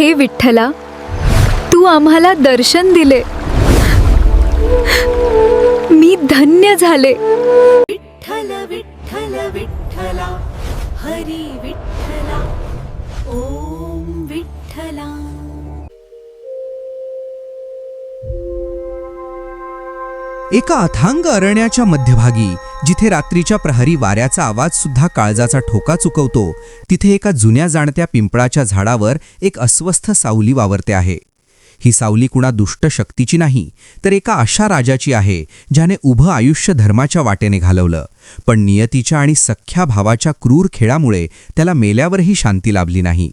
हे विठ्ठला, तू आम्हाला दर्शन दिले, मी धन्य झाले. विठ्ठल विठ्ठल विठ्ठला, हरी विठ्ठला, ओम विठ्ठला. एका अथांग अरण्याच्या मध्यभागी, जिथे रात्रीच्या प्रहरी वाऱ्याचा आवाज सुद्धा काळजाचा ठोका चुकवतो, तिथे एका जुन्या जाणत्या पिंपळाच्या झाडावर एक अस्वस्थ सावली वावरते आहे. ही सावली कुणा दुष्ट शक्तीची नाही, तर एका अशा राजाची आहे ज्याने उभं आयुष्य धर्माच्या वाटेने घालवलं, पण नियतीच्या आणि सख्ख्या भावाच्या क्रूर खेळामुळे त्याला मेल्यावरही शांती लाभली नाही.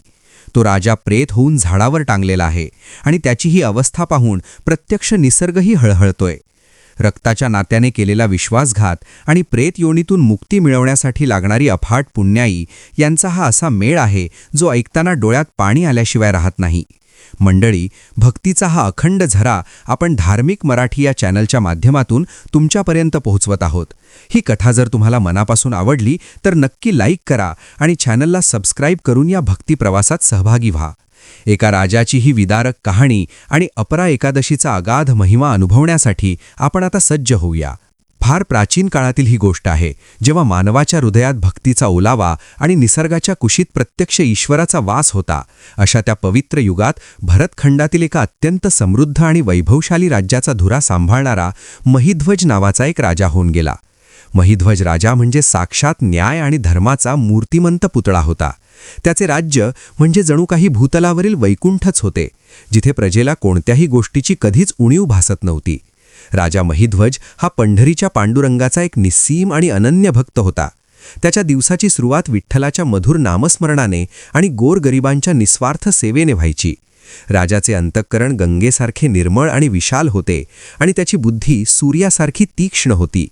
तो राजा प्रेत होऊन झाडावर टांगलेला आहे आणि त्याची ही अवस्था पाहून प्रत्यक्ष निसर्गही हळहळतोय. रक्ताच्या नात्याने केलेला विश्वासघात आणि प्रेत योनीतून मुक्ती मिळवण्यासाठी लागणारी अफाट पुण्याई यांचा हा असा मेळ आहे जो ऐकताना डोळ्यात पाणी आल्याशिवाय राहत नाही. मंडळी, भक्तीचा हा अखंड झरा आपण धार्मिक मराठी या चॅनलच्या माध्यमातून तुमच्यापर्यंत पोहोचवत आहोत. ही कथा जर तुम्हाला मनापासून आवडली तर नक्की लाईक करा आणि चॅनलला सबस्क्राईब करून या भक्ती प्रवासात सहभागी व्हा. एका राजाची ही विदारक कहाणी आणि अपरा एकादशीचा अगाध महिमा अनुभवण्यासाठी आपण आता सज्ज होऊया. फार प्राचीन काळातील ही गोष्ट आहे, जेव्हा मानवाच्या हृदयात भक्तीचा ओलावा आणि निसर्गाच्या कुशीत प्रत्यक्ष ईश्वराचा वास होता. अशा त्या पवित्र युगात भरतखंडातील एका अत्यंत समृद्ध आणि वैभवशाली राज्याचा धुरा सांभाळणारा महिध्वज नावाचा एक राजा होऊन गेला. महिध्वज राजा म्हणजे साक्षात न्याय आणि धर्माचा मूर्तिमंत पुतळा होता. त्याचे राज्य म्हणजे जणू काही भूतलावरील वैकुंठच होते, जिथे प्रजेला कोणत्याही गोष्टीची कधीच उणीव भासत नव्हती. राजा महिध्वज हा पंढरीच्या पांडुरंगाचा एक निस्सीम आणि अनन्य भक्त होता. त्याच्या दिवसाची सुरुवात विठ्ठलाच्या मधुर नामस्मरणाने आणि गोरगरिबांच्या निस्वार्थ सेवेने व्हायची. राजाचे अंतःकरण गंगेसारखे निर्मळ आणि विशाल होते आणि त्याची बुद्धी सूर्यासारखी तीक्ष्ण होती.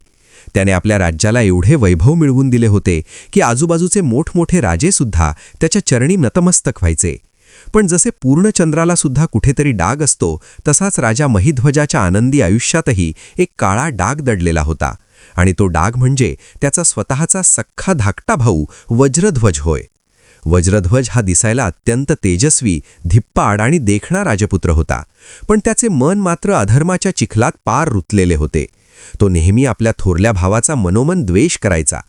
त्याने आपल्या राज्याला एवढे वैभव मिळवून दिले होते की आजूबाजूचे मोठमोठे राजेसुद्धा त्याच्या चरणी नतमस्तक व्हायचे. पण जसे पूर्णचंद्राला सुद्धा कुठेतरी डाग असतो, तसाच राजा महिध्वजाच्या आनंदी आयुष्यातही एक काळा डाग दडलेला होता, आणि तो डाग म्हणजे त्याचा स्वतःचा सख्खा धाकटा भाऊ वज्रध्वज होय. वज्रध्वज हा दिसायला अत्यंत तेजस्वी, धिप्पाड आणि देखणा राजपुत्र होता, पण त्याचे मन मात्र अधर्माच्या चिखलात पार रुतलेले होते. तो नेहमी आपल्या थोरल्या भावाचा मनोमन द्वेष करायचा.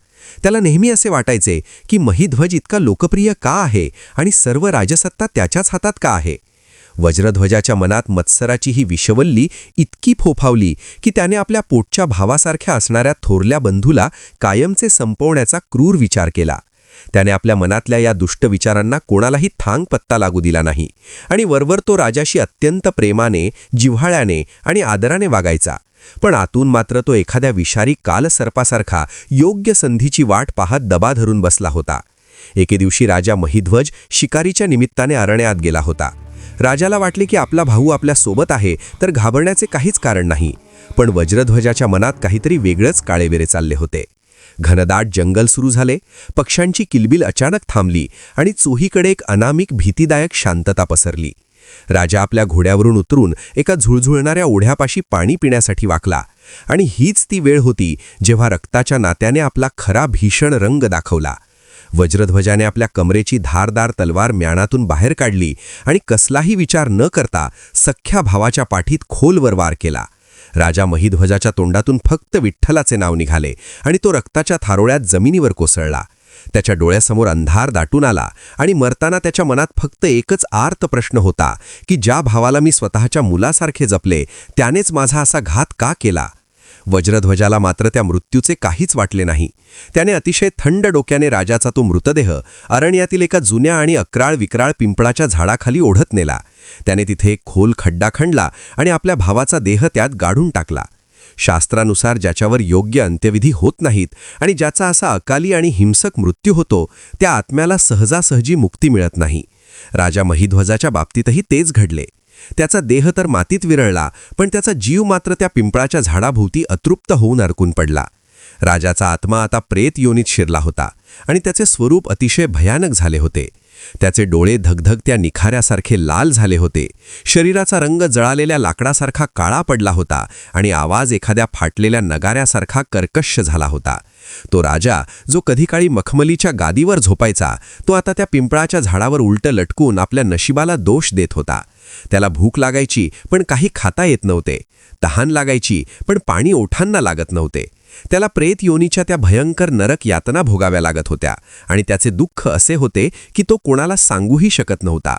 त्याला नेहमी असे वाटायचे की महिध्वज इतका लोकप्रिय का आहे आणि सर्व राजसत्ता त्याच्याच हातात का आहे. वज्रध्वजाच्या मनात मत्सराची ही विषवल्ली इतकी फोफावली की त्याने आपल्या पोटच्या भावासारख्या असणाऱ्या थोरल्या बंधूला कायमचे संपवण्याचा क्रूर विचार केला. त्याने आपल्या मनातल्या या दुष्ट विचारांना कोणालाही थांग पत्ता लागू दिला नाही आणि वरवर तो राजाशी अत्यंत प्रेमाने, जिव्हाळ्याने आणि आदराने वागायचा. पण आतून मात्र तो एखाद्या विषारी कालसर्पासारखा योग्य संधीची वाट पाहत दबा धरून बसला होता. एके दिवशी राजा महिध्वज शिकारीच्या निमित्ताने अरण्यात गेला होता. राजाला वाटले की आपला भाऊ आपल्या सोबत आहे तर घाबरण्याचे काहीच कारण नाही, पण वज्रध्वजाच्या मनात काहीतरी वेगळंच काळेबेरे चालले होते. घनदाट जंगल सुरू झाले, पक्ष्यांची किलबिल अचानक थांबली आणि चोहीकडे एक अनामिक भीतीदायक शांतता पसरली. राजा आपल्या घोड्यावरून उतरून एका झुळझुळणाऱ्या ओढ्यापाशी पाणी पिण्यासाठी वाकला, आणि हीच ती वेळ होती जेव्हा रक्ताच्या नात्याने आपला खरा भीषण रंग दाखवला. वज्रध्वजाने आपल्या कमरेची धारदार तलवार म्याणातून बाहेर काढली आणि कसलाही विचार न करता सख्ख्या भावाच्या पाठीत खोलवर वार केला. राजा महिध्वजाच्या तोंडातून फक्त विठ्ठलाचे नाव निघाले आणि तो रक्ताच्या थारोळ्यात जमिनीवर कोसळला. त्याच्या डोळ्यासमोर अंधार दाटून आला आणि मरताना त्याच्या मनात फक्त एकच आर्त प्रश्न होता की ज्या भावाला मी स्वतःच्या मुलासारखे जपले त्यानेच माझा असा घात का केला. वज्रध्वजाला मात्र त्या मृत्यूचे काहीच वाटले नाही. त्याने अतिशय थंड डोक्याने राजाचा तो मृतदेह अरण्यातील एका जुन्या आणि अक्राळ विक्राळ पिंपळाच्या झाडाखाली ओढत नेला. त्याने तिथे एक खोल खड्डा खणला आणि आपल्या भावाचा देह त्यात गाडून टाकला. शास्त्रानुसार ज्याच्यावर योग्य अंत्यविधी होत नाहीत आणि ज्याचा असा अकाली आणि हिंसक मृत्यू होतो, त्या आत्म्याला सहजासहजी मुक्ती मिळत नाही. राजा महिध्वजाच्या बाबतीतही तेच घडले. त्याचा देह तर मातीत विरळला, पण त्याचा जीव मात्र त्या पिंपळाच्या झाडाभोवती अतृप्त होऊन अडकून पडला. राजाचा आत्मा आता प्रेत योनीत शिरला होता आणि त्याचे स्वरूप अतिशय भयानक झाले होते. त्याचे डोळे धगधगत्या निखाऱ्यासारखे लाल झाले होते, शरीराचा रंग जळालेल्या लाकडासारखा काळा पडला होता आणि आवाज एखाद्या फाटलेल्या नगाऱ्यासारखा कर्कश झाला होता. तो राजा, जो कधी काळी मखमलीच्या गादीवर झोपायचा, तो आता त्या पिंपळाच्या झाडावर उलटं लटकून आपल्या नशिबाला दोष देत होता. त्याला भूक लागायची, पण काही खाता येत नव्हते. तहान लागायची, पण पाणी ओठांना लागत नव्हते. त्याला प्रेत योनीच्या त्या भयंकर नरक यातना भोगाव्या लागत होत्या आणि त्याचे दुःख असे होते की तो कोणाला सांगूही शकत नव्हता.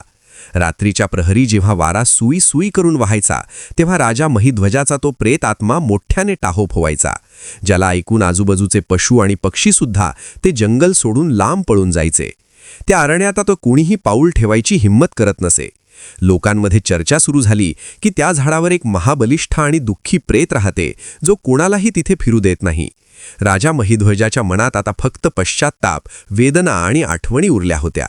रात्रीच्या प्रहरी जेव्हा वारा सुई सुई करून वाहायचा, तेव्हा राजा महिध्वजाचा तो प्रेत आत्मा मोठ्याने टाहो फोवायचा, ज्याला ऐकून आजूबाजूचे पशु आणि पक्षीसुद्धा ते जंगल सोडून लांब पळून जायचे. त्या अरण्यात तो कुणीही पाऊल ठेवायची हिंमत करत नसे. लोकांमध्ये चर्चा सुरू झाली की त्या झाडावर एक महाबलिष्ठ आणि दुःखी प्रेत राहते, जो कोणालाही तिथे फिरू देत नाही. राजा महिध्वजाच्या मनात आता फक्त पश्चात्ताप, वेदना आणि आठवणी उरल्या होत्या.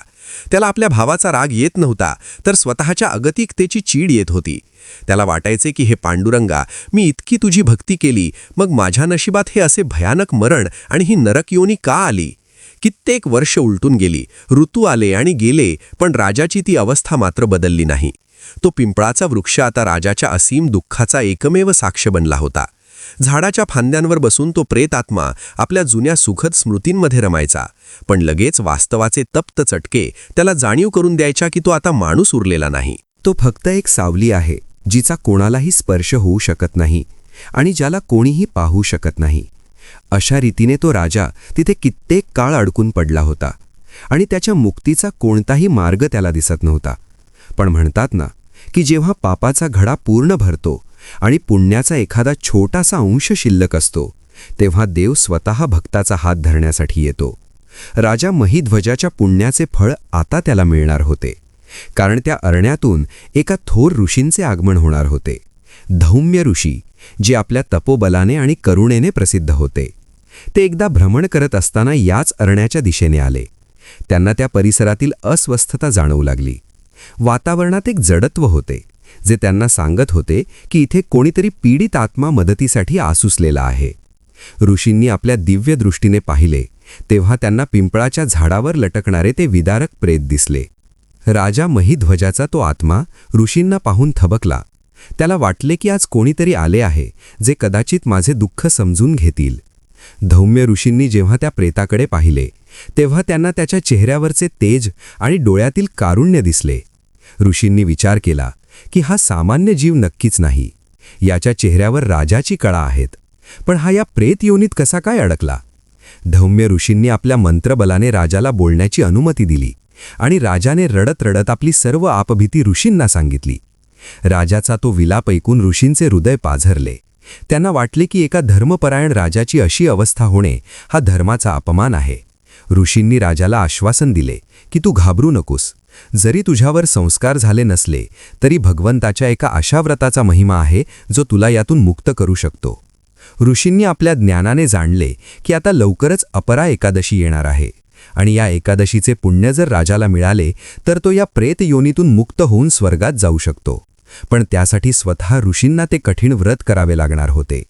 त्याला आपल्या भावाचा राग येत नव्हता, तर स्वतःच्या अगतिकतेची चीड येत होती. त्याला वाटायचे की हे पांडुरंगा, मी इतकी तुझी भक्ती केली, मग माझ्या नशिबात हे असे भयानक मरण आणि ही नरकयोनी का आली? कित्येक वर्ष उलटून गेली, ऋतू आले आणि गेले, पण राजाची ती अवस्था मात्र बदलली नाही. तो पिंपळाचा वृक्ष आता राजाच्या असीम दुःखाचा एकमेव साक्ष बनला होता. झाडाच्या फांद्यांवर बसून तो प्रेतात्मा आपल्या जुन्या सुखद स्मृतींमध्ये रमायचा, पण लगेच वास्तवाचे तप्त चटके त्याला जाणीव करून द्यायच्या की तो आता माणूस उरलेला नाही. तो फक्त एक सावली आहे, जिचा कोणालाही स्पर्श होऊ शकत नाही आणि ज्याला कोणीही पाहू शकत नाही. अशा रीतीने तो राजा तिथे कित्येक काळ अडकून पडला होता आणि त्याच्या मुक्तीचा कोणताही मार्ग त्याला दिसत नव्हता. पण म्हणतात ना की जेव्हा पापाचा घडा पूर्ण भरतो आणि पुण्याचा एखादा छोटासा अंश शिल्लक असतो, तेव्हा देव स्वतः भक्ताचा हात धरण्यासाठी येतो. राजा महिध्वजाच्या पुण्याचे फळ आता त्याला मिळणार होते, कारण त्या अरण्यातून एका थोर ऋषींचे आगमन होणार होते. धौम्य ऋषी, जे आपल्या तपोबलाने आणि करुणेने प्रसिद्ध होते. ते एकदा भ्रमण करत असताना याच अरण्याच्या दिशेने आले. त्यांना त्या परिसरातील अस्वस्थता जाणवू लागली. वातावरणात एक जडत्व होते, जे त्यांना सांगत होते की इथे कोणीतरी पीडित आत्मा मदतीसाठी आसुसलेला आहे. ऋषींनी आपल्या दिव्य दृष्टीने पाहिले, तेव्हा त्यांना पिंपळाच्या झाडावर लटकणारे ते विदारक प्रेत दिसले. राजा महिध्वजाचा तो आत्मा ऋषींना पाहून थबकला. त्याला वाटले की आज कोणीतरी आले आहे, जे कदाचित माझे दुःख समजून घेतील. धौम्य ऋषींनी जेव्हा त्या प्रेताकडे पाहिले, तेव्हा त्यांना त्याच्या चेहऱ्यावरचे तेज आणि डोळ्यातील कारुण्य दिसले. ऋषींनी विचार केला की हा सामान्य जीव नक्कीच नाही. याच्या चेहऱ्यावर राजाची कळा आहेत, पण हा या प्रेत योनीत कसा काय अडकला? धौम्य ऋषींनी आपल्या मंत्रबलाने राजाला बोलण्याची अनुमती दिली आणि राजाने रडत रडत आपली सर्व आपभीती ऋषींना सांगितली. राजाचा तो विलाप ऐकून ऋषींचे हृदय पाझरले. त्यांना वाटले की एका धर्मपरायण राजाची अशी अवस्था होणे हा धर्माचा अपमान आहे. ऋषींनी राजाला आश्वासन दिले की तू घाबरू नकोस. जरी तुझ्यावर संस्कार झाले नसले, तरी भगवंताच्या एका अशा व्रताचा महिमा आहे जो तुला यातून मुक्त करू शकतो. ऋषींनी आपल्या ज्ञानाने जाणले की आता लवकरच अपरा एकादशी येणार आहे आणि या एकादशीचे पुण्य जर राजाला मिळाले, तर तो या प्रेत योनीतून मुक्त होऊन स्वर्गात जाऊ शकतो. पण त्यासाठी स्वतः ऋषींना ते कठीण व्रत करावे लागणार होते.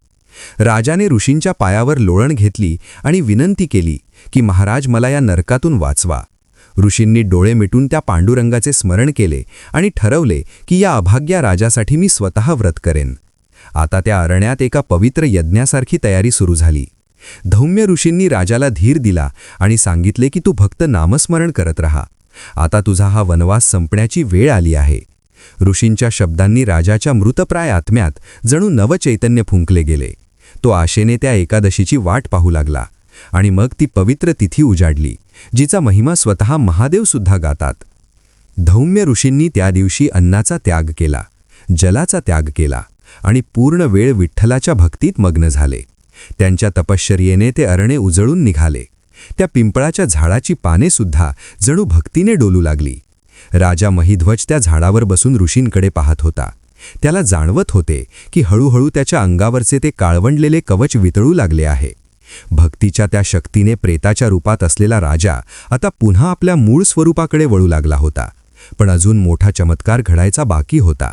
राजाने ऋषींच्या पायावर लोळण घेतली आणि विनंती केली की महाराज, मला या नरकातून वाचवा. ऋषींनी डोळे मिटून त्या पांडुरंगाचे स्मरण केले आणि ठरवले की या अभाग्या राजासाठी मी स्वतः व्रत करेन. आता त्या अरण्यात एका पवित्र यज्ञासारखी तयारी सुरू झाली. धौम्य ऋषींनी राजाला धीर दिला आणि सांगितले की तू फक्त नामस्मरण करत राहा. आता तुझा हा वनवास संपण्याची वेळ आली आहे. ऋषींच्या शब्दांनी राजाच्या मृतप्राय आत्म्यात जणू नवचैतन्य फुंकले गेले. तो आशेने त्या एकादशीची वाट पाहू लागला आणि मग ती पवित्र तिथी उजाडली, जिचा महिमा स्वतः महादेवसुद्धा गातात. धौम्य ऋषींनी त्या दिवशी अन्नाचा त्याग केला, जलाचा त्याग केला आणि पूर्ण वेळ विठ्ठलाच्या भक्तीत मग्न झाले. त्यांच्या तपश्चर्येने ते अरणे उजळून निघाले. त्या पिंपळाच्या झाडाची पानेसुद्धा जणू भक्तीने डोलू लागली. राजा महिध्वज त्या झाडावर बसून ऋषींकडे पाहत होता. त्याला जाणवत होते की हळूहळू त्याच्या अंगावरचे ते काळवंडलेले कवच वितळू लागले आहे. भक्तीच्या त्या शक्तीने प्रेताच्या रूपात असलेला राजा आता पुन्हा आपल्या मूळ स्वरूपाकडे वळू लागला होता. पण अजून मोठा चमत्कार घडायचा बाकी होता.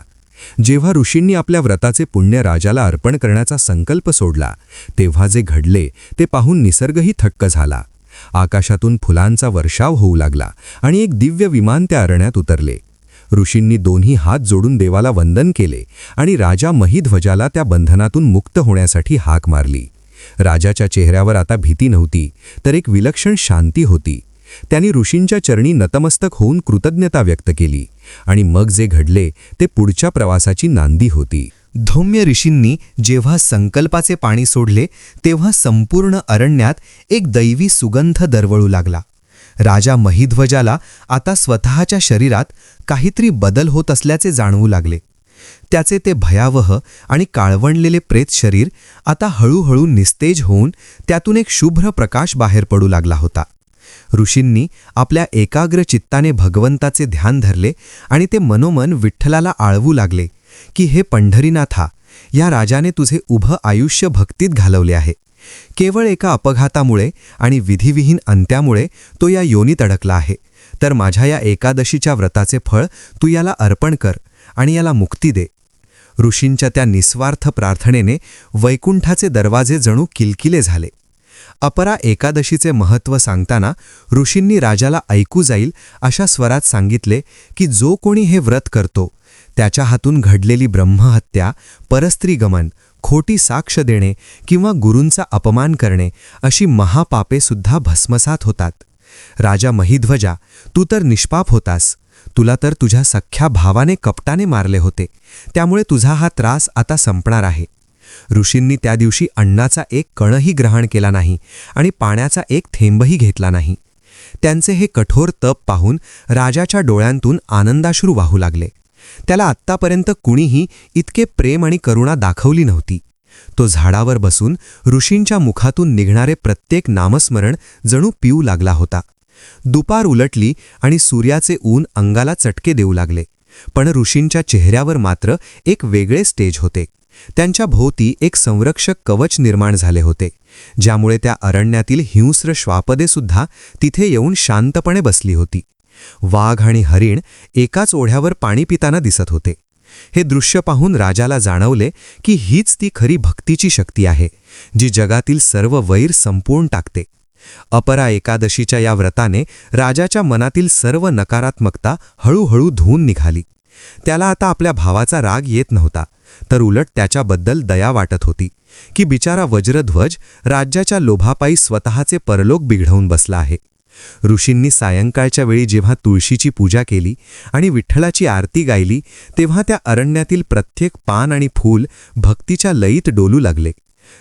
जेव्हा ऋषींनी आपल्या व्रताचे पुण्य राजाला अर्पण करण्याचा संकल्प सोडला, तेव्हा जे घडले ते पाहून निसर्गही थक्क झाला. आकाशातून फुलांचा वर्षाव होऊ लागला आणि एक दिव्य विमान त्या अरण्यात उतरले. ऋषींनी दोन्ही हात जोडून देवाला वंदन केले आणि राजा महिध्वजाला त्या बंधनातून मुक्त होण्यासाठी हाक मारली. राजाच्या चेहऱ्यावर आता भीती नव्हती, तर एक विलक्षण शांती होती. त्यांनी ऋषींच्या चरणी नतमस्तक होऊन कृतज्ञता व्यक्त केली आणि मग जे घडले ते पुढच्या प्रवासाची नांदी होती. धौम्य ऋषींनी जेव्हा संकल्पाचे पाणी सोडले तेव्हा संपूर्ण अरण्यात एक दैवी सुगंध दरवळू लागला. राजा महिध्वजाला आता स्वतःच्या शरीरात काहीतरी बदल होत असल्याचे जाणवू लागले. त्याचे ते भयावह आणि काळवंडलेले प्रेत शरीर आता हळूहळू निस्तेज होऊन त्यातून एक शुभ्र प्रकाश बाहेर पडू लागला होता. ऋषींनी आपल्या एकाग्र चित्ताने भगवंताचे ध्यान धरले आणि ते मनोमन विठ्ठलाला आळवू लागले की हे पंढरीनाथा, या राजाने तुझे उभं आयुष्य भक्तीत घालवले आहे. केवळ एका अपघातामुळे आणि विधिविहीन अंत्यामुळे तो या योनीत अडकला आहे. तर माझ्या या एकादशीच्या व्रताचे फळ तू याला अर्पण कर आणि याला मुक्ती दे. ऋषींच्या त्या निस्वार्थ प्रार्थनेने वैकुंठाचे दरवाजे जणू किलकिले झाले. अपरा एकादशीचे महत्त्व सांगताना ऋषींनी राजाला ऐकू जाईल अशा स्वरात सांगितले की जो कोणी हे व्रत करतो त्याच्या हातून घडलेली ब्रह्महत्या, परस्त्रीगमन, खोटी साक्ष देणे किंवा गुरूंचा अपमान करणे अशी महापापे सुद्धा भस्मसात होतात. राजा महिध्वजा, तू तर निष्पाप होतास. तुला तर तुझ्या सख्ख्या भावाने कपटाने मारले होते, त्यामुळे तुझा हा त्रास आता संपणार आहे. ऋषींनी त्या दिवशी अन्नाचा एक कणही ग्रहण केला नाही आणि पाण्याचा एक थेंबही घेतला नाही. त्यांचे हे कठोर तप पाहून राजाच्या डोळ्यांतून आनंदाश्रू वाहू लागले. त्याला आत्तापर्यंत कुणीही इतके प्रेम आणि करुणा दाखवली नव्हती. तो झाडावर बसून ऋषींच्या मुखातून निघणारे प्रत्येक नामस्मरण जणू पिऊ लागला होता. दुपार उलटली आणि सूर्याचे ऊन अंगाला चटके देऊ लागले. पण ऋषींच्या चेहऱ्यावर मात्र एक वेगळे स्टेज होते. त्यांच्या भोवती एक संरक्षक कवच निर्माण झाले होते, ज्यामुळे त्या अरण्यातील हिंस्र श्वापदेसुद्धा तिथे येऊन शांतपणे बसली होती. वाघ आणि हरिण एकाच ओढ्यावर पाणी पिताना दिसत होते. हे दृश्य पाहून राजाला जाणवले की हीच ती खरी भक्तीची शक्ती आहे, जी जगातील सर्व वैर संपवून टाकते. अपरा एकादशीच्या या व्रताने राजाच्या मनातील सर्व नकारात्मकता हळूहळू धुवून निघाली. त्याला आता आपल्या भावाचा राग येत नव्हता, तर उलट त्याच्याबद्दल दया वाटत होती की बिचारा वज्रध्वज राज्याच्या लोभापायी स्वतःचे परलोक बिघडवून बसला आहे. ऋषींनी सायंकाळच्या वेळी जेव्हा तुळशीची पूजा केली आणि विठ्ठलाची आरती गायली, तेव्हा त्या अरण्यातील प्रत्येक पान आणि फूल भक्तीच्या लयीत डोलू लागले.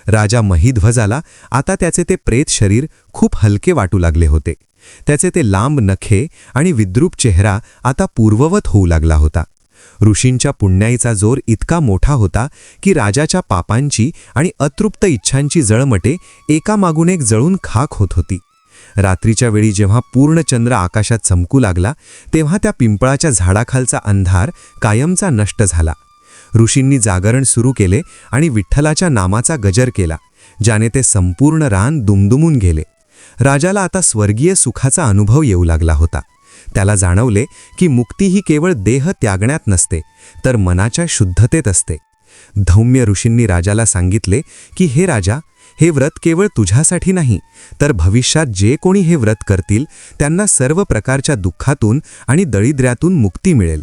राजा महिध्वजाला आता त्याचे ते प्रेत शरीर खूप हलके वाटू लागले होते. त्याचे ते लांब नखे आणि विद्रूप चेहरा आता पूर्ववत होऊ लागला होता. ऋषींच्या पुण्याईचा जोर इतका मोठा होता की राजाच्या पापांची आणि अतृप्त इच्छांची जळमटे एकामागून एक जळून खाक होत होती. रात्रीच्या वेळी जेव्हा पूर्ण चंद्र आकाशात चमकू लागला, तेव्हा त्या पिंपळाच्या झाडाखालचा अंधार कायमचा नष्ट झाला. ऋषींनी जागरण सुरू केले आणि विठ्ठलाच्या नामाचा गजर केला, ज्याने ते संपूर्ण रान दुमदुमून गेले. राजाला आता स्वर्गीय सुखाचा अनुभव येऊ लागला होता. त्याला जाणवले की मुक्ती ही केवळ देह त्यागण्यात नसते, तर मनाच्या शुद्धतेत असते. धौम्य ऋषींनी राजाला सांगितले की हे राजा, हे व्रत केवळ तुझ्यासाठी नाही, तर भविष्यात जे कोणी हे व्रत करतील त्यांना सर्व प्रकारच्या दुःखातून आणि दरिद्र्यातून मुक्ती मिळेल.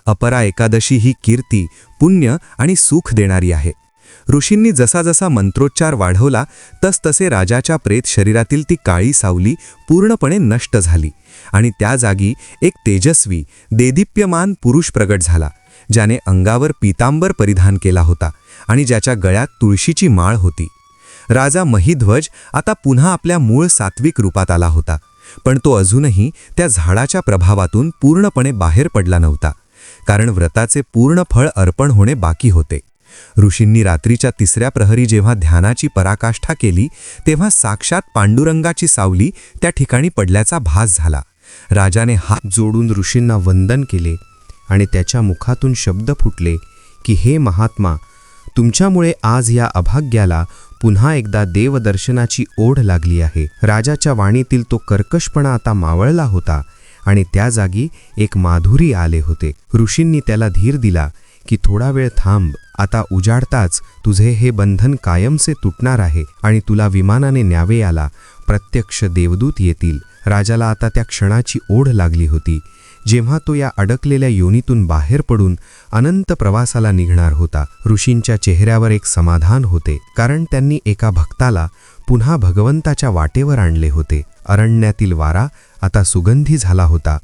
अपरा एकादशी ही कीर्ती, पुण्य आणि सुख देणारी आहे. ऋषींनी जसा जसा मंत्रोच्चार वाढवला तसतसे राजाच्या प्रेत शरीरातील ती काळी सावली पूर्णपणे नष्ट झाली आणि त्या जागी एक तेजस्वी, देदीप्यमान पुरुष प्रगट झाला, ज्याने अंगावर पीतांबर परिधान केला होता आणि ज्याच्या गळ्यात तुळशीची माळ होती. राजा महिध्वज आता पुन्हा आपल्या मूळ सात्विक रूपात आला होता, पण तो अजूनही त्या झाडाच्या प्रभावातून पूर्णपणे बाहेर पडला नव्हता, कारण व्रताचे पूर्ण फळ अर्पण होणे बाकी होते. ऋषींनी रात्रीच्या तिसऱ्या प्रहरी जेव्हा ध्यानाची पराकाष्ठा केली, तेव्हा साक्षात पांडुरंगाची सावली त्या ठिकाणी पडल्याचा भास झाला. राजाने हात जोडून ऋषींना वंदन केले आणि त्याच्या मुखातून शब्द फुटले की हे महात्मा, तुमच्यामुळे आज या अभाग्याला पुन्हा एकदा देवदर्शनाची ओढ लागली आहे. राजाच्या वाणीतील तो कर्कशपणा आता मावळला होता आणि त्या जागी एक माधुरी आले होते. ऋषींनी त्याला धीर दिला की थोडा वेळ थांब, आता उजाडताच तुझे हे बंधन कायमचे तुटणार आहे आणि तुला विमानाने न्यावे याला प्रत्यक्ष देवदूत येतील. राजाला आता त्या क्षणाची ओढ लागली होती, जेव्हा तो या अडकलेल्या योनीतून बाहेर पडून अनंत प्रवासाला निघणार होता. ऋषींच्या चेहऱ्यावर एक समाधान होते, कारण त्यांनी एका भक्ताला पुन्हा भगवंताच्या वाटेवर आणले होते. अरण्यातील वारा आता सुगंधी झाला होता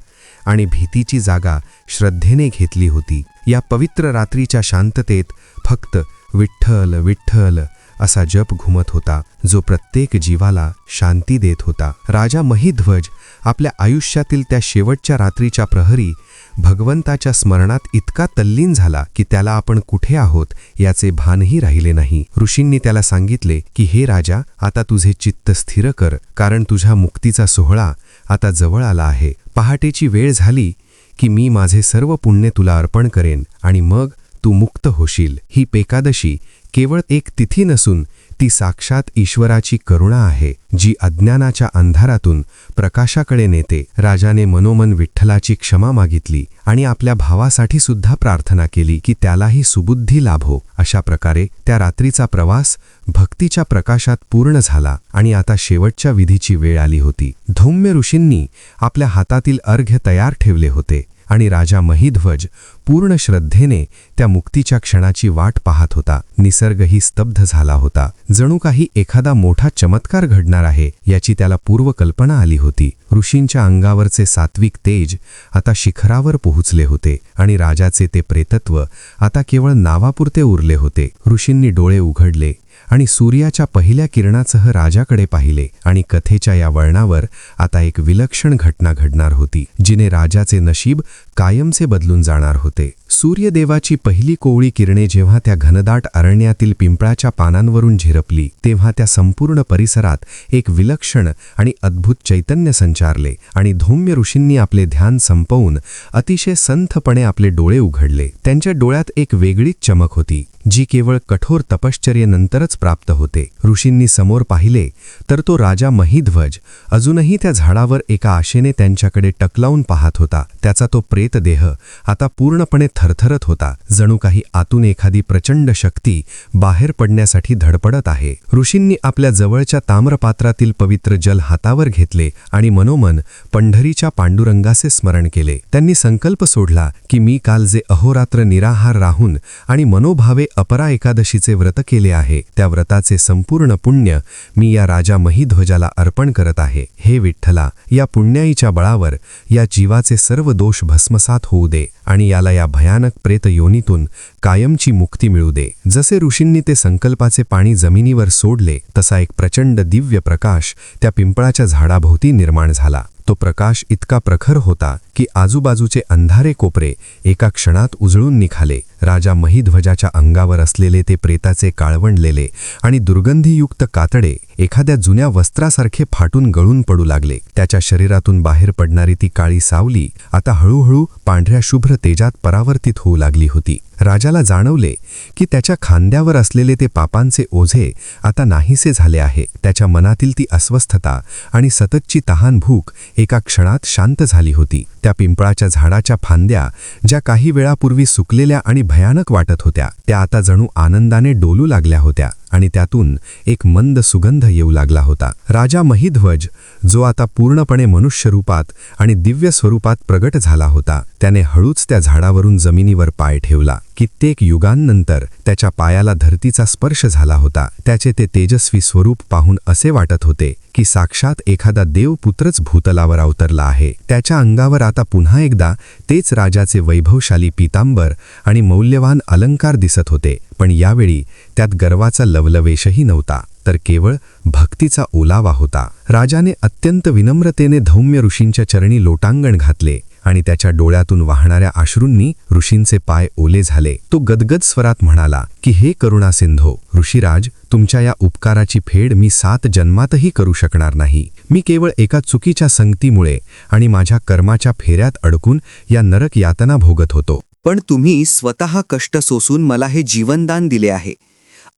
आणि भीतीची जागा श्रद्धेने घेतली होती. या पवित्र रात्रीच्या शांततेत फक्त विठ्ठल विठ्ठल असा जप घुमत होता, जो प्रत्येक जीवाला शांती देत होता. राजा महिध्वज आपल्या आयुष्यातील त्या शेवटच्या रात्रीच्या प्रहरी भगवंताच्या स्मरणात इतका तल्लीन झाला की त्याला आपण कुठे आहोत याचे भानही राहिले नाही. ऋषींनी त्याला सांगितले की हे राजा, आता तुझे चित्त स्थिर कर, कारण तुझ्या मुक्तीचा सोहळा आता जवळ आला आहे. पहाटेची वेळ झाली की मी माझे सर्व पुण्य तुला अर्पण करेन आणि मग तू मुक्त होशील. ही एकादशी केवळ एक तिथी नसून ती साक्षात ईश्वराची करुणा आहे, जी अज्ञानाच्या अंधारातून प्रकाशाकडे नेते. राजाने मनोमन विठ्ठलाची क्षमा मागितली आणि आपल्या भावासाठी सुद्धा प्रार्थना केली की त्यालाही सुबुद्धी लाभो. अशा प्रकारे त्या रात्रीचा प्रवास भक्तीच्या प्रकाशात पूर्ण झाला आणि आता शेवटच्या विधीची वेळ आली होती. धौम्य ऋषींनी आपल्या हातातील अर्घ्य तयार ठेवले होते आणि राजा महिध्वज पूर्ण श्रद्धेने त्या मुक्तीच्या क्षणाची वाट पाहत होता. निसर्गही स्तब्ध झाला होता, जणू काही एखादा मोठा चमत्कार घडणार आहे याची त्याला पूर्वकल्पना आली होती. ऋषींच्या अंगावरचे सात्विक तेज आता शिखरावर पोहोचले होते आणि राजाचे ते प्रेतत्व आता केवळ नावापुरते उरले होते. ऋषींनी डोळे उघडले आणि सूर्याच्या पहिल्या किरणासह राजाकडे पाहिले आणि कथेच्या या वळणावर आता एक विलक्षण घटना घडणार होती, जिने राजाचे नशीब कायमचे बदलून जाणार होते. सूर्यदेवाची पहिली कोवळी किरणे जेव्हा त्या घनदाट अरण्यातील पिंपळाच्या पानांवरून झिरपली, तेव्हा त्या संपूर्ण परिसरात एक विलक्षण आणि अद्भुत चैतन्य संचारले आणि धौम्य ऋषींनी आपले ध्यान संपवून अतिशय संथपणे आपले डोळे उघडले. त्यांच्या डोळ्यात एक वेगळीच चमक होती, जी केवळ कठोर तपश्चर्येनंतरच प्राप्त होते. ऋषींनी समोर पाहिले तर तो राजा महिध्वज अजूनही त्या झाडावर एका आशेने त्यांच्याकडे टकलावून पाहत होता. त्याचा तो प्रेतदेह आता पूर्णपणे थरथरत होता, जणू काही आतून एखादी प्रचंड शक्ती बाहेर पडण्यासाठी धडपडत आहे. ऋषींनी आपल्या जवळच्या ताम्रपात्रातील पवित्र जल हातावर घेतले आणि मनोमन पंढरीच्या पांडुरंगाचे स्मरण केले. त्यांनी संकल्प सोडला की मी काल जे अहोरात्र निराहार राहून आणि मनोभावे अपरा एकादशीचे व्रत केले आहे, त्या व्रताचे संपूर्ण पुण्य मी या राजा महिध्वजाला अर्पण करत आहे. हे विठ्ठला, या पुण्याईच्या बळावर या जीवाचे सर्व दोष भस्मसात होऊ दे आणि याला या भयानक प्रेत योनीतून कायमची मुक्ती मिळू दे. जसे ऋषींनी ते संकल्पाचे पाणी जमिनीवर सोडले, तसा एक प्रचंड दिव्य प्रकाश त्या पिंपळाच्या झाडाभोवती निर्माण झाला. तो प्रकाश इतका प्रखर होता की आजूबाजूचे अंधारे कोपरे एका क्षणात उजळून निघाले. राजा महिध्वजाच्या अंगावर असलेले ते प्रेताचे काळवंडलेले आणि दुर्गंधीयुक्त कातडे एखाद्या जुन्या वस्त्रासारखे फाटून गळून पडू लागले. त्याच्या शरीरातून बाहेर पडणारी ती काळी सावली आता हळूहळू पांढऱ्या शुभ्र तेजात परावर्तित होऊ लागली होती. राजाला जाणवले की त्याच्या खांद्यावर असलेले ते पापांचे ओझे आता नाहीसे झाले आहे. त्याच्या मनातील ती अस्वस्थता आणि सततची तहान भूक एका क्षणात शांत झाली होती. त्या पिंपळाच्या झाडाच्या फांद्या, ज्या काही वेळापूर्वी सुकलेल्या आणि भयानक वाटत होत्या, त्या आता जणू आनंदाने डोलू लागल्या होत्या आणि त्यातून एक मंद सुगंध येऊ लागला होता. राजा महिध्वज, जो आता पूर्णपणे मनुष्य रूपात आणि दिव्य स्वरूपात प्रगट झाला होता, त्याने हळूच त्या झाडावरून जमिनीवर पाय ठेवला. कित्येक युगांनंतर त्याच्या पायाला धरतीचा स्पर्श झाला होता. त्याचे ते तेजस्वी स्वरूप पाहून असे वाटत होते की साक्षात एखादा देवपुत्रच भूतलावर अवतरला आहे. त्याच्या अंगावर आता पुन्हा एकदा तेच राजाचे वैभवशाली पीतांबर आणि मौल्यवान अलंकार दिसत होते, पण यावेळी त्यात गर्वाचा लवलवेशही नव्हता, तर केवळ भक्तीचा ओलावा होता. राजाने अत्यंत विनम्रतेने धौम्य ऋषींच्या चरणी लोटांगण घातले आणि त्याच्या डोळ्यातून वाहणाऱ्या अश्रूंनी ऋषींचे पाय ओले झाले. तो गदगद स्वरात म्हणाला की हे करुणा सिंधो ऋषीराज, तुमच्या या उपकाराची फेड मी 7 जन्मातही करू शकणार नाही. मी केवळ एका चुकीच्या संगतीमुळे आणि माझ्या कर्माच्या फेऱ्यात अडकून या नरक यातना भोगत होतो. पण तुम्ही स्वतः कष्ट सोसून मला हे जीवनदान दिले आहे.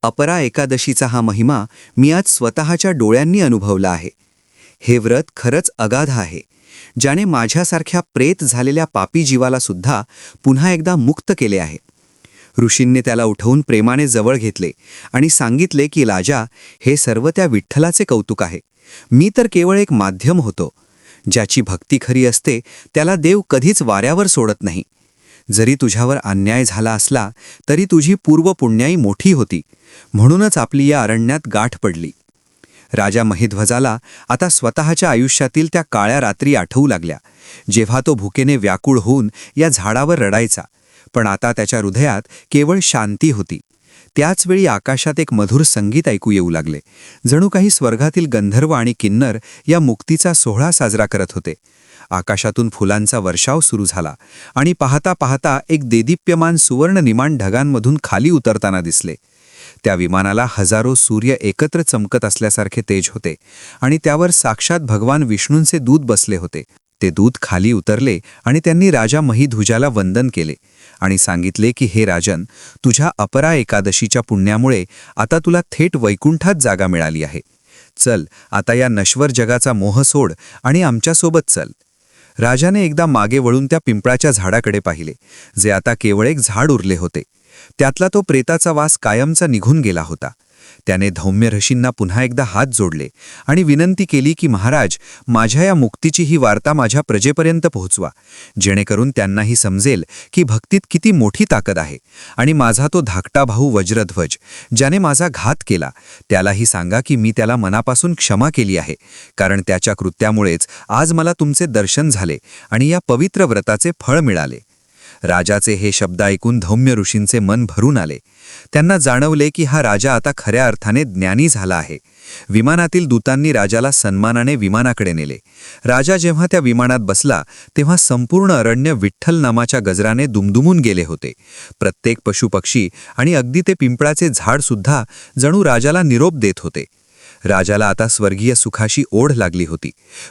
अपरा एकादशीचा हा महिमा मी आज स्वतःच्या डोळ्यांनी अनुभवला आहे. हे व्रत खरंच अगाध आहे, ज्याने माझ्यासारख्या प्रेत झालेल्या पापी जीवाला सुद्धा पुन्हा एकदा मुक्त केले आहे. ऋषींनी त्याला उठवून प्रेमाने जवळ घेतले आणि सांगितले की राजा, हे सर्व त्या विठ्ठलाचे कौतुक आहे. मी तर केवळ एक माध्यम होतो. ज्याची भक्ती खरी असते त्याला देव कधीच वाऱ्यावर सोडत नाही. जरी तुझ्यावर अन्याय झाला असला तरी तुझी पूर्वपुण्याई मोठी होती, म्हणूनच आपली या अरण्यात गाठ पडली. राजा महिध्वजाला आता स्वतःच्या आयुष्यातील त्या काळ्या रात्री आठवू लागल्या, जेव्हा तो भुकेने व्याकुळ होऊन या झाडावर रडायचा. पण आता त्याच्या हृदयात केवळ शांती होती. त्याचवेळी आकाशात एक मधुर संगीत ऐकू येऊ लागले, जणू काही स्वर्गातील गंधर्व आणि किन्नर या मुक्तीचा सोहळा साजरा करत होते. आकाशातून फुलांचा वर्षाव सुरू झाला आणि पाहता पाहता एक देदीप्यमान सुवर्ण निमान ढगांमधून खाली उतरताना दिसले. त्या विमानाला हजारो सूर्य एकत्र चमकत असल्यासारखे तेज होते आणि त्यावर साक्षात भगवान विष्णूंचे दूत बसले होते. ते दूत खाली उतरले आणि त्यांनी राजा महिध्वजाला वंदन केले आणि सांगितले की हे राजन, तुझ्या अपरा एकादशीच्या पुण्यामुळे आता तुला थेट वैकुंठात जागा मिळाली आहे. चल, आता या नश्वर जगाचा मोह सोड आणि आमच्यासोबत चल. राजाने एकदा मागे वळून त्या पिंपळाच्या झाडाकडे पाहिले, जे आता केवळ एक झाड उरले होते. त्यातला तो प्रेताचा वास कायमचा निघून गेला होता. त्याने धौम्य ऋषींना पुन्हा एकदा हात जोडले आणि विनंती केली की महाराज, माझ्या या मुक्तीची ही वार्ता माझ्या प्रजेपर्यंत पोहोचवा, जेणेकरून त्यांनाही समजेल की भक्तीत किती मोठी ताकद आहे. आणि माझा तो धाकटा भाऊ वज्रध्वज, ज्याने माझा घात केला, त्यालाही सांगा की मी त्याला मनापासून क्षमा केली आहे, कारण त्याच्या कृत्यामुळेच आज मला तुमचे दर्शन झाले आणि या पवित्र व्रताचे फळ मिळाले. राजाचे हे शब्द ऐकून धौम्य ऋषींचे मन भरून आले. त्यांना जाणवले की हा राजा आता खऱ्या अर्थाने ज्ञानी झाला आहे. विमानातील दूतांनी राजाला सन्मानाने विमानाकडे नेले. राजा जेव्हा त्या विमानात बसला तेव्हा संपूर्ण अरण्य विठ्ठल नामाच्या गजराने दुमदुमून गेले होते. प्रत्येक पशुपक्षी आणि अगदी ते पिंपळाचे झाडसुद्धा जणू राजाला निरोप देत होते. राजाला आता स्वर्गीय सुखाशी ओढ लागली होती,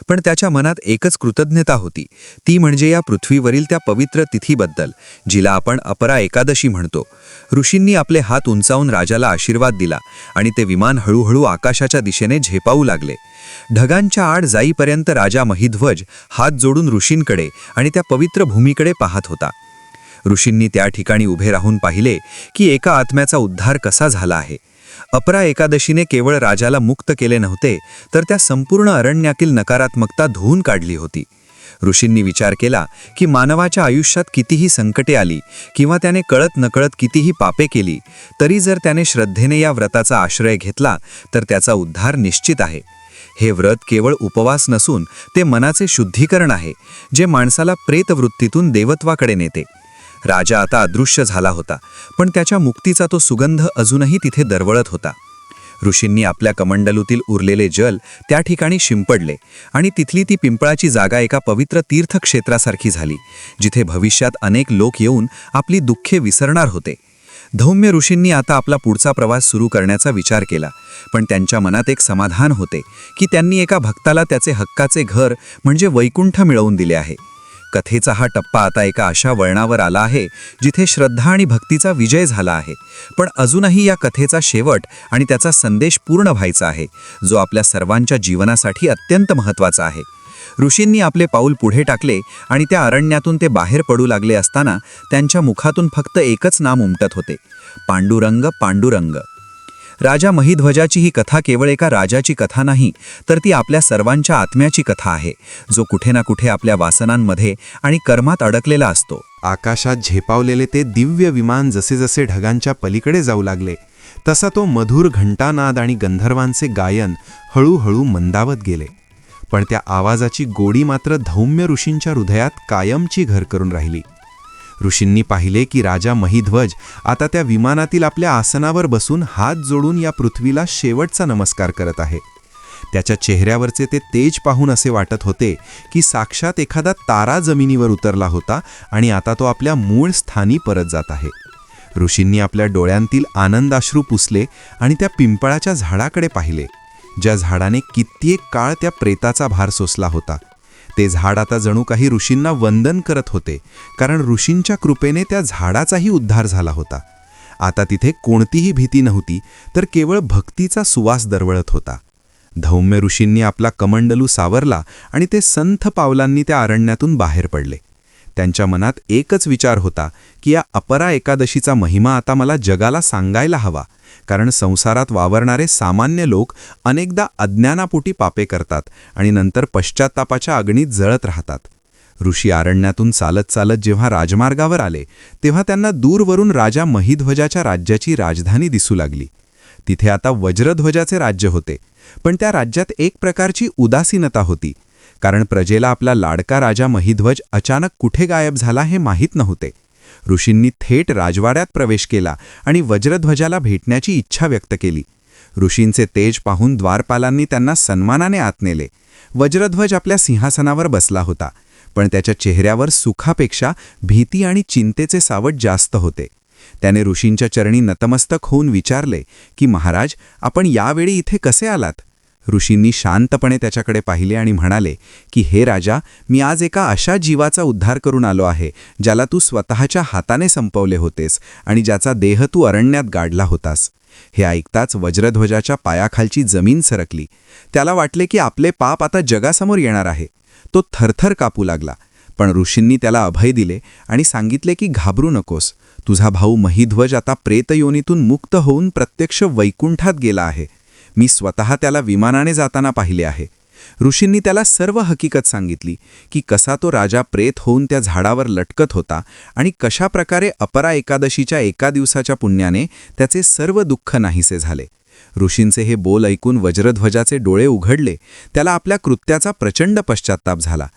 पण त्याच्या मनात एकच कृतज्ञता होती, ती म्हणजे या पृथ्वीवरील त्या पवित्र तिथीबद्दल, जिला आपण अपरा एकादशी म्हणतो. ऋषींनी आपले हात उंचावून राजाला आशीर्वाद दिला आणि ते विमान हळूहळू आकाशाच्या दिशेने झेपावू लागले. ढगांच्या आड जाईपर्यंत राजा महिध्वज हात जोडून ऋषींकडे आणि त्या पवित्र भूमीकडे पाहत होता. ऋषींनी त्या ठिकाणी उभे राहून पाहिले की एका आत्म्याचा उद्धार कसा झाला आहे. अपरा एकादशीने केवळ राजाला मुक्त केले नव्हते, तर त्या संपूर्ण अरण्यातील नकारात्मकता धुवून काढली होती. ऋषींनी विचार केला की मानवाच्या आयुष्यात कितीही संकटे आली किंवा त्याने कळत नकळत कितीही पापे केली, तरी जर त्याने श्रद्धेने या व्रताचा आश्रय घेतला तर त्याचा उद्धार निश्चित आहे. हे व्रत केवळ उपवास नसून ते मनाचे शुद्धीकरण आहे, जे माणसाला प्रेतवृत्तीतून देवत्वाकडे नेते. राजा आता अदृश्य झाला होता, पण त्याच्या मुक्तीचा तो सुगंध अजूनही तिथे दरवळत होता. ऋषींनी आपल्या कमंडलूतील उरलेले जल त्या ठिकाणी शिंपडले आणि तिथली ती पिंपळाची जागा एका पवित्र तीर्थक्षेत्रासारखी झाली, जिथे भविष्यात अनेक लोक येऊन आपली दुःखे विसरणार होते. धौम्य ऋषींनी आता आपला पुढचा प्रवास सुरू करण्याचा विचार केला, पण त्यांच्या मनात एक समाधान होते की त्यांनी एका भक्ताला त्याचे हक्काचे घर म्हणजे वैकुंठ मिळवून दिले आहे. कथेचा हा टप्पा आता एका अशा वळणावर आला आहे जिथे श्रद्धा आणि भक्तीचा विजय झाला आहे, पण अजूनही या कथेचा शेवट आणि त्याचा संदेश पूर्ण व्हायचा आहे, जो आपल्या सर्वांच्या जीवनासाठी अत्यंत महत्त्वाचा आहे. ऋषींनी आपले पाऊल पुढे टाकले आणि त्या अरण्यातून ते बाहेर पडू लागले असताना त्यांच्या मुखातून फक्त एकच नाम उमटत होते, पांडुरंग, पांडुरंग. राजा महिध्वजाची ही कथा केवळ एका राजाची कथा नाही, तर ती आपल्या सर्वांच्या आत्म्याची कथा आहे, जो कुठे ना कुठे आपल्या वासनांमध्ये आणि कर्मात अडकलेला असतो. आकाशात झेपावलेले ते दिव्य विमान जसे जसे ढगांच्या पलीकडे जाऊ लागले, तसा तो मधुर घंटानाद आणि गंधर्वांचे गायन हळूहळू मंदावत गेले. पण त्या आवाजाची गोडी मात्र धौम्य ऋषींच्या हृदयात कायमची घर करून राहिली. ऋषींनी पाहिले की राजा महिध्वज आता त्या विमानातील आपल्या आसनावर बसून हात जोडून या पृथ्वीला शेवटचा नमस्कार करत आहे. त्याच्या चेहऱ्यावरचे ते तेज पाहून असे वाटत होते की साक्षात एखादा तारा जमिनीवर उतरला होता आणि आता तो आपल्या मूळ स्थानी परत जात आहे. ऋषींनी आपल्या डोळ्यांतील आनंदाश्रू पुसले आणि त्या पिंपळाच्या झाडाकडे पाहिले, ज्या झाडाने कित्येक काळ त्या प्रेताचा भार सोसला होता. ते झाड आता जणू काही ऋषींना वंदन करत होते, कारण ऋषींच्या कृपेने त्या झाडाचाही उद्धार झाला होता. आता तिथे कोणतीही भीती नव्हती, तर केवळ भक्तीचा सुवास दरवळत होता. धौम्य ऋषींनी आपला कमंडलू सावरला आणि ते संथ पावलांनी त्या अरण्यातून बाहेर पडले. त्यांच्या मनात एकच विचार होता की या अपरा एकादशीचा महिमा आता मला जगाला सांगायला हवा, कारण संसारात वावरणारे सामान्य लोक अनेकदा अज्ञानापोटी पापे करतात आणि नंतर पश्चात्तापाच्या अग्नीत जळत राहतात. ऋषी अरण्यातून चालत चालत जेव्हा राजमार्गावर आले तेव्हा त्यांना दूरवरून राजा महिध्वजाच्या राज्याची राजधानी दिसू लागली. तिथे आता वज्रध्वजाचे राज्य होते, पण त्या राज्यात एक प्रकारची उदासीनता होती, कारण प्रजेला आपला लाडका राजा महिध्वज अचानक कुठे गायब झाला हे माहीत नव्हते. ऋषींनी थेट राजवाड्यात प्रवेश केला आणि वज्रध्वजाला भेटण्याची इच्छा व्यक्त केली. ऋषींचे तेज पाहून द्वारपालांनी त्यांना सन्मानाने आत नेले. वज्रध्वज आपल्या सिंहासनावर बसला होता, पण त्याच्या चेहऱ्यावर सुखापेक्षा भीती आणि चिंतेचे सावट जास्त होते. त्याने ऋषींच्या चरणी नतमस्तक होऊन विचारले की महाराज, आपण यावेळी इथे कसे आलात? ऋषींनी शांतपणे त्याच्याकडे पाहिले आणि म्हणाले की हे राजा, मी आज एका अशा जीवाचा उद्धार करून आलो आहे ज्याला तू स्वतःच्या हाताने संपवले होतेस आणि ज्याचा देह तू अरण्यात गाडला होतास. हे ऐकताच वज्रध्वजाच्या पायाखालची जमीन सरकली. त्याला वाटले की आपले पाप आता जगासमोर येणार आहे. तो थरथर कापू लागला, पण ऋषींनी त्याला अभय दिले आणि सांगितले की घाबरू नकोस, तुझा भाऊ महिध्वज आता प्रेतयोनीतून मुक्त होऊन प्रत्यक्ष वैकुंठात गेला आहे. मी स्वतः त्याला विमानाने जाताना पाहिले आहे. ऋषींनी त्याला सर्व हकीकत सांगितली की कसा तो राजा प्रेत होऊन त्या झाडावर लटकत होता आणि कशा प्रकारे अपरा एकादशीच्या एका दिवसाच्या पुण्याने त्याचे सर्व दुःख नाहीसे झाले. ऋषींचे हे बोल ऐकून वज्रध्वजाचे डोळे उघडले. त्याला आपल्या कृत्याचा प्रचंड पश्चात्ताप झाला.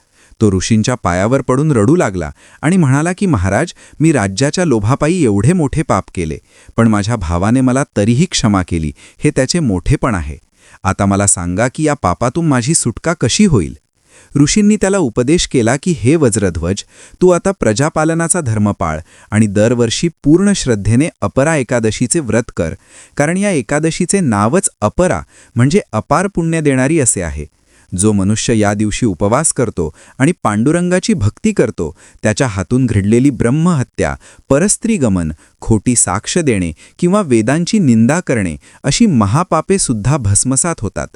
तो ऋषींच्या पायावर पडून रडू लागला आणि म्हणाला की महाराज, मी राज्याच्या लोभापायी एवढे मोठे पाप केले, पण माझ्या भावाने मला तरीही क्षमा केली. हे त्याचे मोठेपण आहे. आता मला सांगा की या पापातून माझी सुटका कशी होईल? ऋषींनी त्याला उपदेश केला की हे वज्रध्वज, तू आता प्रजापालनाचा धर्म पाळ आणि दरवर्षी पूर्ण श्रद्धेने अपरा एकादशीचे व्रत कर, कारण या एकादशीचे नावच अपरा म्हणजे अपार पुण्य देणारी असे आहे. जो मनुष्य या दिवशी उपवास करतो आणि पांडुरंगाची भक्ती करतो, त्याच्या हातून घडलेली ब्रह्महत्या, परस्त्रीगमन, खोटी साक्ष देणे किंवा वेदांची निंदा करणे अशी महापापे सुद्धा भस्मसात होतात.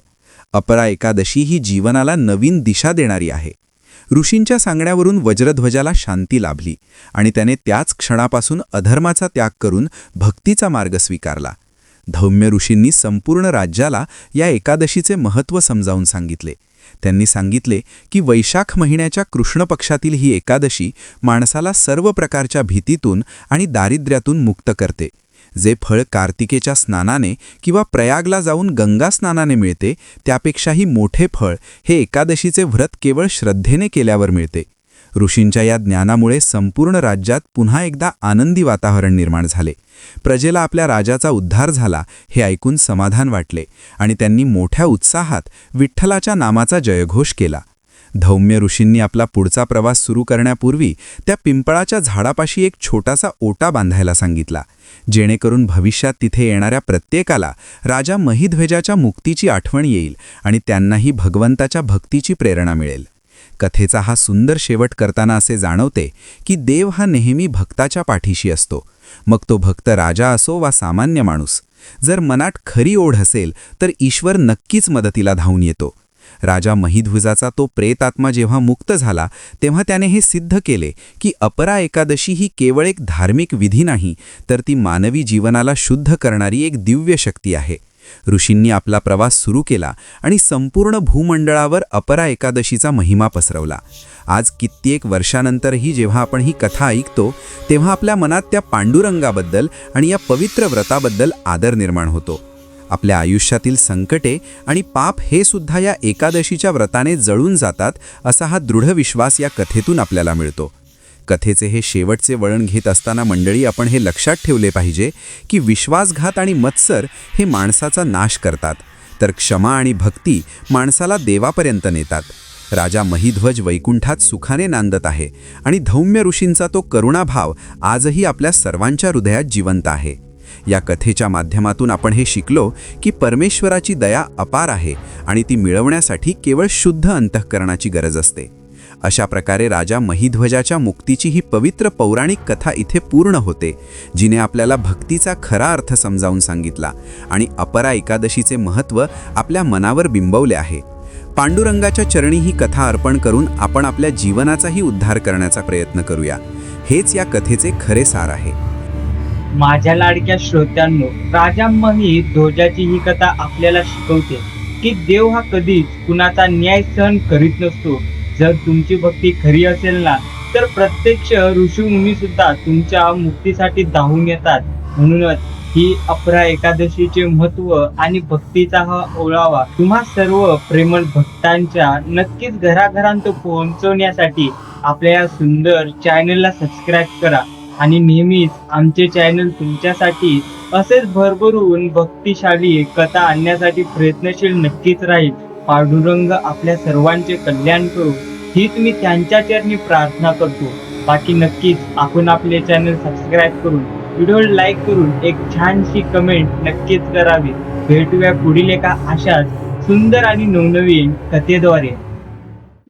अपरा एकादशी ही जीवनाला नवीन दिशा देणारी आहे. ऋषींच्या सांगण्यावरून वज्रध्वजाला शांती लाभली आणि त्याने त्याच क्षणापासून अधर्माचा त्याग करून भक्तीचा मार्ग स्वीकारला. धौम्य ऋषींनी संपूर्ण राज्याला या एकादशीचे महत्त्व समजावून सांगितले. त्यांनी सांगितले की वैशाख महिन्याच्या कृष्ण पक्षातील ही एकादशी माणसाला सर्व प्रकारच्या भीतीतून आणि दारिद्र्यातून मुक्त करते. जे फळ कार्तिकेच्या स्नानाने किंवा प्रयागला जाऊन गंगा स्नानाने मिळते, त्यापेक्षाही मोठे फळ हे एकादशीचे व्रत केवळ श्रद्धेने केल्यावर मिळते. ऋषींच्या या ज्ञानामुळे संपूर्ण राज्यात पुन्हा एकदा आनंदी वातावरण निर्माण झाले. प्रजेला आपल्या राजाचा उद्धार झाला हे ऐकून समाधान वाटले आणि त्यांनी मोठ्या उत्साहात विठ्ठलाच्या नामाचा जयघोष केला. धौम्य ऋषींनी आपला पुढचा प्रवास सुरू करण्यापूर्वी त्या पिंपळाच्या झाडापाशी एक छोटासा ओटा बांधायला सांगितला, जेणेकरून भविष्यात तिथे येणाऱ्या प्रत्येकाला राजा महिध्वजाच्या मुक्तीची आठवण येईल आणि त्यांनाही भगवंताच्या भक्तीची प्रेरणा मिळेल. कथेचा हा सुंदर शेवट करताना असे जाणवते की देव हा नेहमी भक्ताच्या पाठीशी असतो, मग तो भक्त राजा असो वा सामान्य माणूस. जर मनात खरी ओढ असेल तर ईश्वर नक्कीच मदतीला धावून येतो. राजा महिध्वजाचा तो प्रेतात्मा जेव्हा मुक्त झाला तेव्हा त्याने हे सिद्ध केले की अपरा एकादशी ही केवळ एक धार्मिक विधी नाही, तर ती मानवी जीवनाला शुद्ध करणारी एक दिव्य शक्ती आहे. ऋषींनी आपला प्रवास सुरू केला आणि संपूर्ण भूमंडळावर अपरा एकादशीचा महिमा पसरवला. आज कित्येक वर्षानंतरही जेव्हा आपण ही कथा ऐकतो तेव्हा आपल्या मनात त्या पांडुरंगाबद्दल आणि या पवित्र व्रताबद्दल आदर निर्माण होतो. आपल्या आयुष्यातील संकटे आणि पाप हे सुद्धा या एकादशीच्या व्रताने जळून जातात असा हा दृढ विश्वास या कथेतून आपल्याला मिळतो. कथेचे हे शेवटचे वळण घेत असताना मंडळी, आपण हे लक्षात ठेवले पाहिजे की विश्वासघात आणि मत्सर हे माणसाचा नाश करतात, तर क्षमा आणि भक्ती माणसाला देवापर्यंत नेतात. राजा महिध्वज वैकुंठात सुखाने नांदत आहे आणि धौम्य ऋषींचा तो करुणाभाव आजही आपल्या सर्वांच्या हृदयात जिवंत आहे. या कथेच्या माध्यमातून आपण हे शिकलो की परमेश्वराची दया अपार आहे आणि ती मिळवण्यासाठी केवळ शुद्ध अंतःकरणाची गरज असते. अशा प्रकारे राजा महिध्वजाच्या मुक्तीची ही पवित्र पौराणिक कथा इथे पूर्ण होते, जिने आपल्याला भक्तीचा खरा अर्थ समजावून सांगितला आणि अपरा एकादशीचे महत्त्व आपल्या मनावर बिंबवले आहे. पांडुरंगाच्या चरणी ही कथा अर्पण करून आपण आपल्या जीवनाचाही उद्धार करण्याचा प्रयत्न करूया. हेच या कथेचे खरे सार आहे. माझ्या लाडक्या श्रोत्यांनो, राजांमही ध्वजाची ही कथा आपल्याला शिकवते की देव हा कधीच कुणाचा न्याय सहन करीत नसतो. जर तुमची भक्ती खरी असेल ना, तर प्रत्यक्ष ऋषीमुनी सुद्धा तुमच्या मुक्तीसाठी धावून येतात. म्हणूनच ही अपरा एकादशीचे महत्व आणि भक्तीचा हा ओळावा तुम्हा सर्व प्रेमळ भक्तांच्या नक्कीच घराघरांत पोहोचवण्यासाठी आपल्या या सुंदर चॅनलला सबस्क्राईब करा आणि नेहमीच आमचे चॅनल तुमच्यासाठी असेच भरभरून भक्तिशाली कथा आणण्यासाठी प्रयत्नशील नक्कीच राहील. पांडुरंग आपल्या सर्वांचे कल्याण करू हीच मी त्यांच्या चरणी प्रार्थना करतो. बाकी नक्कीच आपण आपले चॅनल सबस्क्राईब करून व्हिडिओ लाईक करून एक छानशी कमेंट नक्कीच करावी. भेटूया पुढील एका अशाच सुंदर आणि नवनवीन कथेद्वारे.